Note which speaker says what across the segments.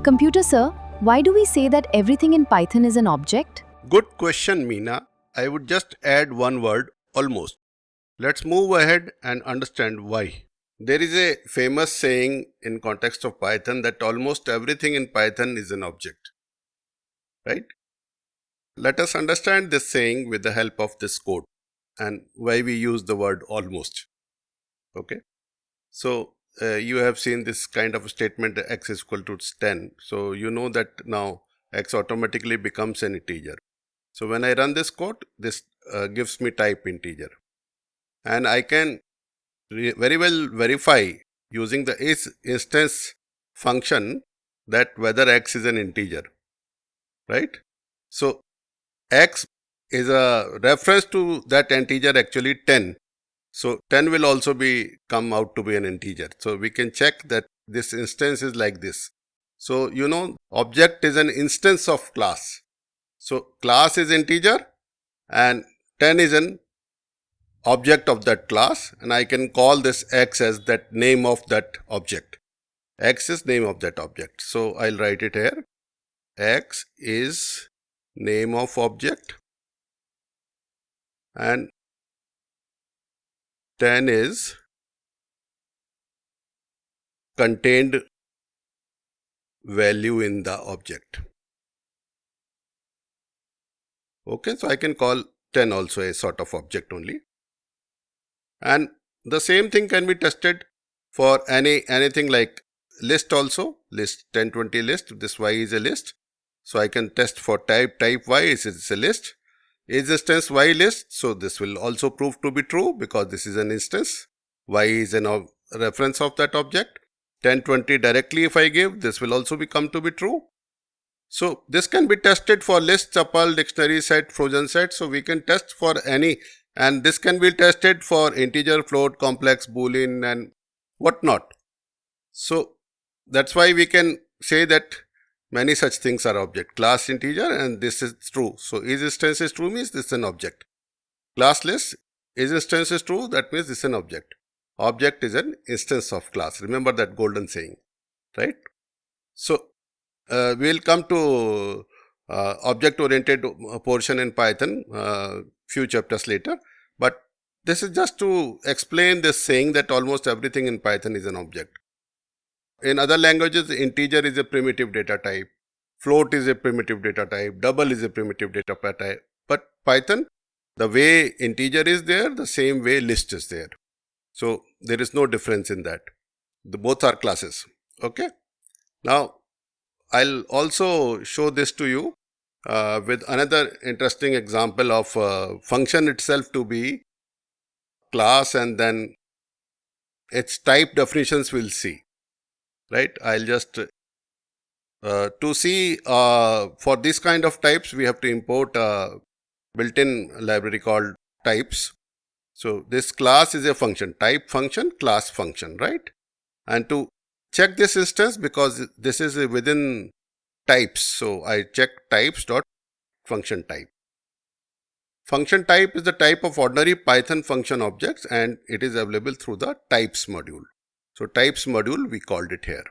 Speaker 1: Computer sir, why do we say that everything in Python is an object?
Speaker 2: Good question, Meena. I would just add one word, almost. Let's move ahead and understand why. There is a famous saying in context of Python that almost everything in Python is an object, right? Let us understand this saying with the help of this code and why we use the word almost. Okay. So, you have seen this kind of statement x is equal to 10. So, you know that now x automatically becomes an integer. So, when I run this code, this gives me type integer. And I can very well verify using the instance function that whether x is an integer, right? So, x is a reference to that integer actually 10. So 10 will also come out to be an integer. So we can check that this instance is like this. So you know object is an instance of class. So class is integer and 10 is an object of that class, and I can call this x as that name of that object. X is name of that object. So I'll write it here. X is name of object and 10 is contained value in the object. Okay, so I can call 10 also a sort of object only. And the same thing can be tested for anything like list also. List 1020 list. This y is a list. So I can test for type y is a list. Is instance y list. So this will also prove to be true because this is an instance. Y is a reference of that object. 1020 directly if I give, this will also become to be true. So this can be tested for list, tuple, dictionary set, frozen set. So we can test for any, and this can be tested for integer, float, complex, boolean and whatnot. So that's why we can say that many such things are object. Class integer and this is true. So is instance is true means this is an object. Class list is instance is true, that means this is an object. Object is an instance of class. Remember that golden saying, right? So we'll come to object-oriented portion in Python few chapters later. But this is just to explain this saying that almost everything in Python is an object. In other languages, integer is a primitive data type, float is a primitive data type, double is a primitive data type. But Python, the way integer is there, the same way list is there. So there is no difference in that. Both are classes. Okay. Now, I'll also show this to you with another interesting example of function itself to be class and then its type definitions we'll see. Right? I'll just, to see for this kind of types, we have to import a built-in library called types. So this class is a function, type function, class function, right? And to check this instance, because this is within types, so I check types dot function type. Function type is the type of ordinary Python function objects and it is available through the types module. So types module we called it here,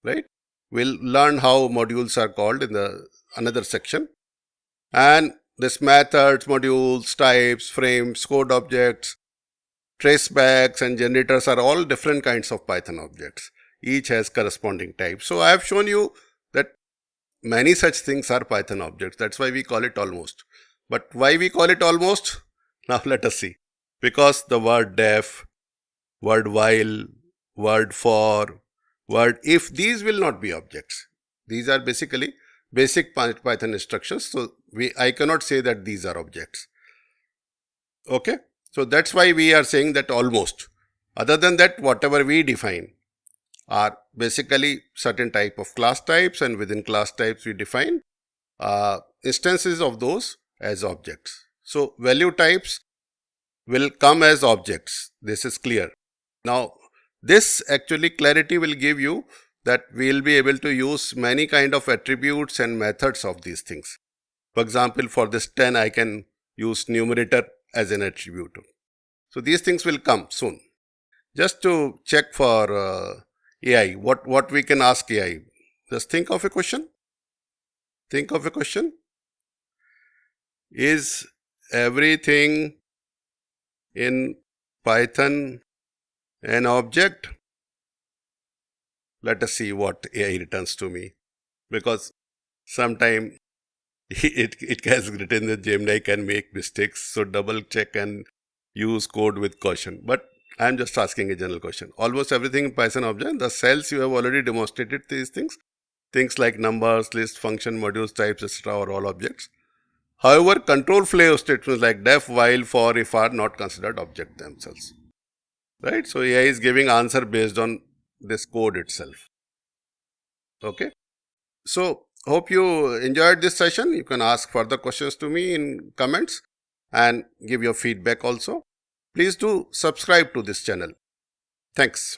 Speaker 2: right? We'll learn how modules are called in the another section. And this methods, modules, types, frames, code objects, tracebacks and generators are all different kinds of Python objects. Each has corresponding type. So I have shown you that many such things are Python objects. That's why we call it almost. But why we call it almost? Now let us see. Because the word def, word while, word for, word if, these will not be objects. These are basically basic Python instructions. So I cannot say that these are objects. Okay. So that's why we are saying that almost. Other than that, whatever we define are basically certain type of class types, and within class types we define instances of those as objects. So value types will come as objects. This is clear. Now this actually clarity will give you that we will be able to use many kind of attributes and methods of these things. For example, for this 10 I can use numerator as an attribute. So these things will come soon. Just to check for AI, what we can ask AI. Just think of a question. Think of a question. Is everything in Python an object? Let us see what AI returns to me, because sometime it has written that Gemini can make mistakes, so double check and use code with caution. But I'm just asking a general question. Almost everything in Python object, the cells you have already demonstrated these things like numbers, list, function, modules, types, etc. are all objects. However, control flow statements like def, while, for, if are not considered object themselves. Right? So AI is giving answer based on this code itself. Okay. So hope you enjoyed this session. You can ask further questions to me in comments and give your feedback also. Please do subscribe to this channel. Thanks.